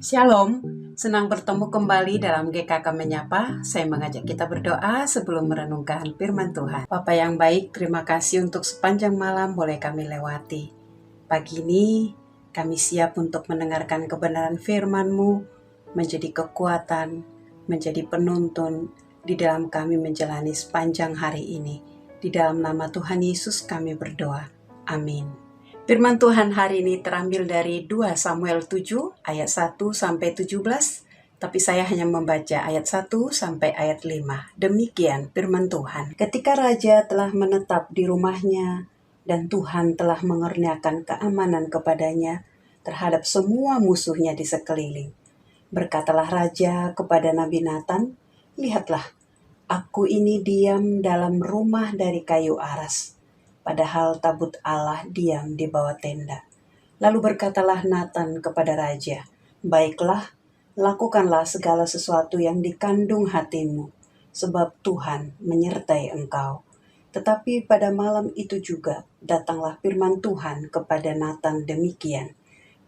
Shalom, senang bertemu kembali dalam GKK Menyapa. Saya mengajak kita berdoa sebelum merenungkan firman Tuhan. Bapa yang baik, terima kasih untuk sepanjang malam boleh kami lewati. Pagi ini kami siap untuk mendengarkan kebenaran firman-Mu, menjadi kekuatan, menjadi penuntun di dalam kami menjalani sepanjang hari ini. Di dalam nama Tuhan Yesus kami berdoa. Amin. Firman Tuhan hari ini terambil dari 2 Samuel 7 ayat 1 sampai 17, tapi saya hanya membaca ayat 1 sampai ayat 5. Demikian firman Tuhan. Ketika raja telah menetap di rumahnya dan Tuhan telah mengerniakan keamanan kepadanya terhadap semua musuhnya di sekeliling, berkatalah raja kepada Nabi Natan, "Lihatlah, aku ini diam dalam rumah dari kayu aras, padahal tabut Allah diam di bawah tenda." Lalu berkatalah Natan kepada raja, "Baiklah, lakukanlah segala sesuatu yang dikandung hatimu, sebab Tuhan menyertai engkau." Tetapi pada malam itu juga datanglah firman Tuhan kepada Natan demikian,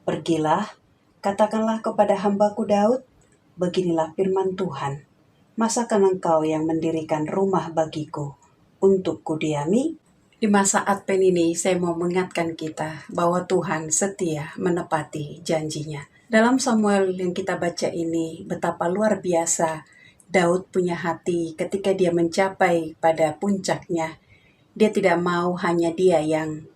"Pergilah, katakanlah kepada hambaku Daud, beginilah firman Tuhan, masakan engkau yang mendirikan rumah bagiku untuk kudiami?" Di masa Advent ini saya mau mengingatkan kita bahwa Tuhan setia menepati janjinya. Dalam Samuel yang kita baca ini, betapa luar biasa Daud punya hati ketika dia mencapai pada puncaknya. Dia tidak mau hanya dia yang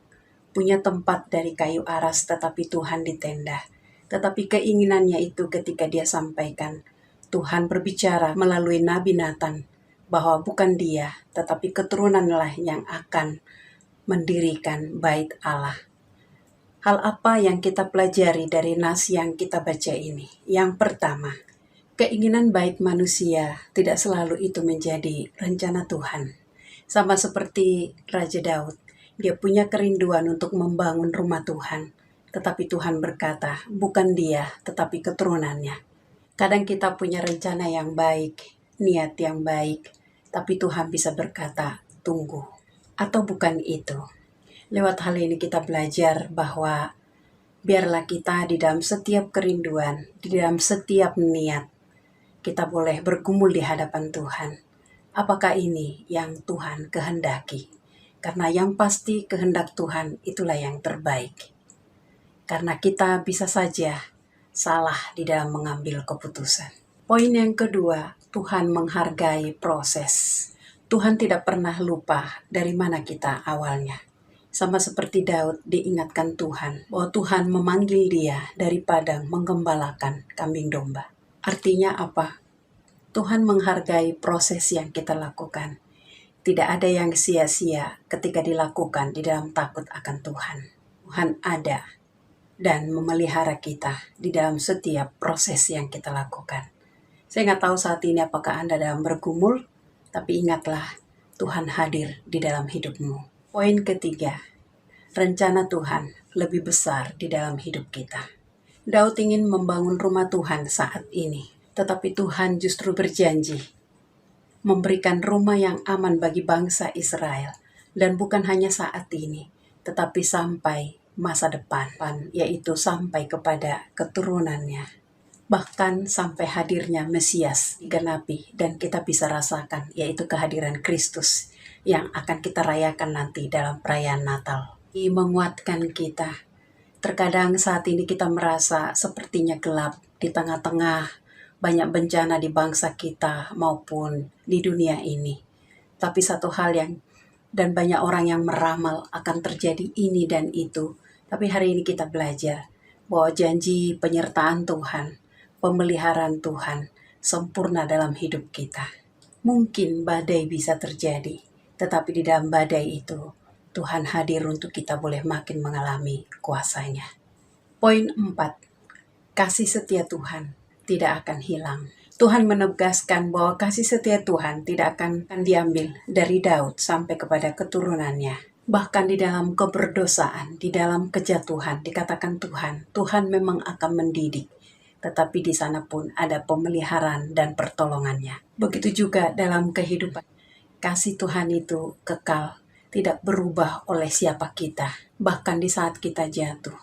punya tempat dari kayu aras, tetapi Tuhan di tenda. Tetapi keinginannya itu ketika dia sampaikan, Tuhan berbicara melalui Nabi Natan, bahwa bukan dia, tetapi keturunanlah yang akan mendirikan bait Allah. Hal apa yang kita pelajari dari nas yang kita baca ini? Yang pertama, keinginan baik manusia tidak selalu itu menjadi rencana Tuhan. Sama seperti Raja Daud, dia punya kerinduan untuk membangun rumah Tuhan, tetapi Tuhan berkata, bukan dia, tetapi keturunannya. Kadang kita punya rencana yang baik, niat yang baik, tapi Tuhan bisa berkata, tunggu, atau bukan itu. Lewat hal ini kita belajar bahwa biarlah kita di dalam setiap kerinduan, di dalam setiap niat, kita boleh bergumul di hadapan Tuhan. Apakah ini yang Tuhan kehendaki? Karena yang pasti kehendak Tuhan itulah yang terbaik. Karena kita bisa saja salah di dalam mengambil keputusan. Poin yang kedua, Tuhan menghargai proses. Tuhan tidak pernah lupa dari mana kita awalnya. Sama seperti Daud diingatkan Tuhan bahwa Tuhan memanggil dia dari padang menggembalakan kambing domba. Artinya apa? Tuhan menghargai proses yang kita lakukan. Tidak ada yang sia-sia ketika dilakukan di dalam takut akan Tuhan. Tuhan ada dan memelihara kita di dalam setiap proses yang kita lakukan. Saya nggak tahu saat ini apakah Anda dalam bergumul, tapi ingatlah Tuhan hadir di dalam hidupmu. Poin ketiga, rencana Tuhan lebih besar di dalam hidup kita. Daud ingin membangun rumah Tuhan saat ini, tetapi Tuhan justru berjanji memberikan rumah yang aman bagi bangsa Israel, dan bukan hanya saat ini, tetapi sampai masa depan, yaitu sampai kepada keturunannya. Bahkan sampai hadirnya Mesias digenapi dan kita bisa rasakan, yaitu kehadiran Kristus yang akan kita rayakan nanti dalam perayaan Natal. Menguatkan kita. Terkadang saat ini kita merasa sepertinya gelap di tengah-tengah banyak bencana di bangsa kita maupun di dunia ini. Tapi satu hal yang dan banyak orang yang meramal akan terjadi ini dan itu. Tapi hari ini kita belajar bahwa janji penyertaan Tuhan, pemeliharaan Tuhan sempurna dalam hidup kita. Mungkin badai bisa terjadi, tetapi di dalam badai itu Tuhan hadir untuk kita boleh makin mengalami kuasanya. Poin 4, kasih setia Tuhan tidak akan hilang. Tuhan menegaskan bahwa kasih setia Tuhan tidak akan diambil dari Daud sampai kepada keturunannya. Bahkan di dalam keberdosaan, di dalam kejatuhan, dikatakan Tuhan memang akan mendidik. Tetapi di sana pun ada pemeliharaan dan pertolongannya. Begitu juga dalam kehidupan. Kasih Tuhan itu kekal, tidak berubah oleh siapa kita. Bahkan di saat kita jatuh,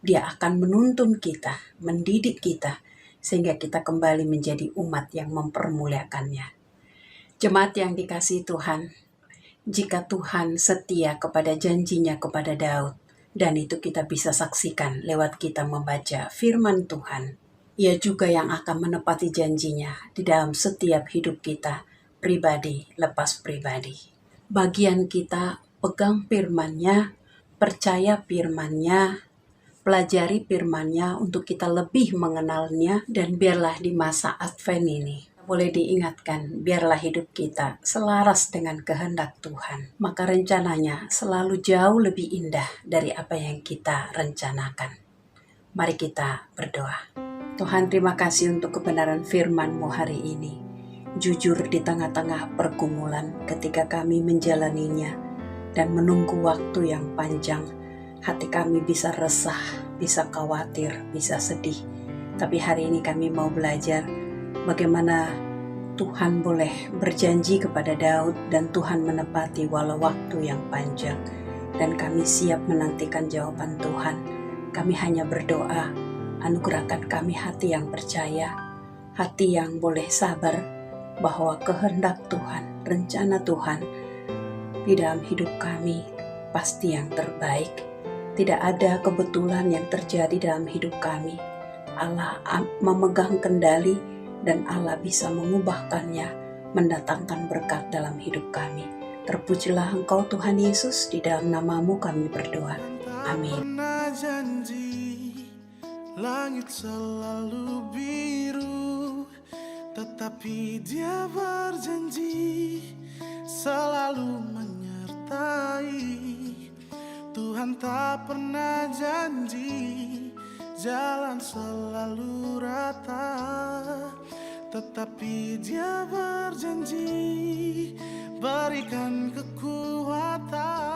Dia akan menuntun kita, mendidik kita, sehingga kita kembali menjadi umat yang mempermuliakannya. Jemaat yang dikasihi Tuhan, jika Tuhan setia kepada janjinya kepada Daud, dan itu kita bisa saksikan lewat kita membaca firman Tuhan, Ia juga yang akan menepati janjinya di dalam setiap hidup kita, pribadi lepas pribadi. Bagian kita pegang firman-Nya, percaya firman-Nya, pelajari firman-Nya untuk kita lebih mengenalnya, dan biarlah di masa Advent ini boleh diingatkan, biarlah hidup kita selaras dengan kehendak Tuhan. Maka rencananya selalu jauh lebih indah dari apa yang kita rencanakan. Mari kita berdoa. Tuhan, terima kasih untuk kebenaran firman-Mu hari ini. Jujur di tengah-tengah pergumulan ketika kami menjalaninya dan menunggu waktu yang panjang, hati kami bisa resah, bisa khawatir, bisa sedih. Tapi hari ini kami mau belajar bagaimana Tuhan boleh berjanji kepada Daud dan Tuhan menepati walau waktu yang panjang. Dan kami siap menantikan jawaban Tuhan. Kami hanya berdoa, anugerahkan kami hati yang percaya, hati yang boleh sabar bahwa kehendak Tuhan, rencana Tuhan di dalam hidup kami pasti yang terbaik. Tidak ada kebetulan yang terjadi dalam hidup kami. Allah memegang kendali dan Allah bisa mengubahkannya, mendatangkan berkat dalam hidup kami. Terpujilah Engkau Tuhan Yesus, di dalam nama-Mu kami berdoa. Amin. Langit selalu biru, tetapi Dia berjanji selalu menyertai. Tuhan tak pernah janji jalan selalu rata, tetapi Dia berjanji berikan kekuatan.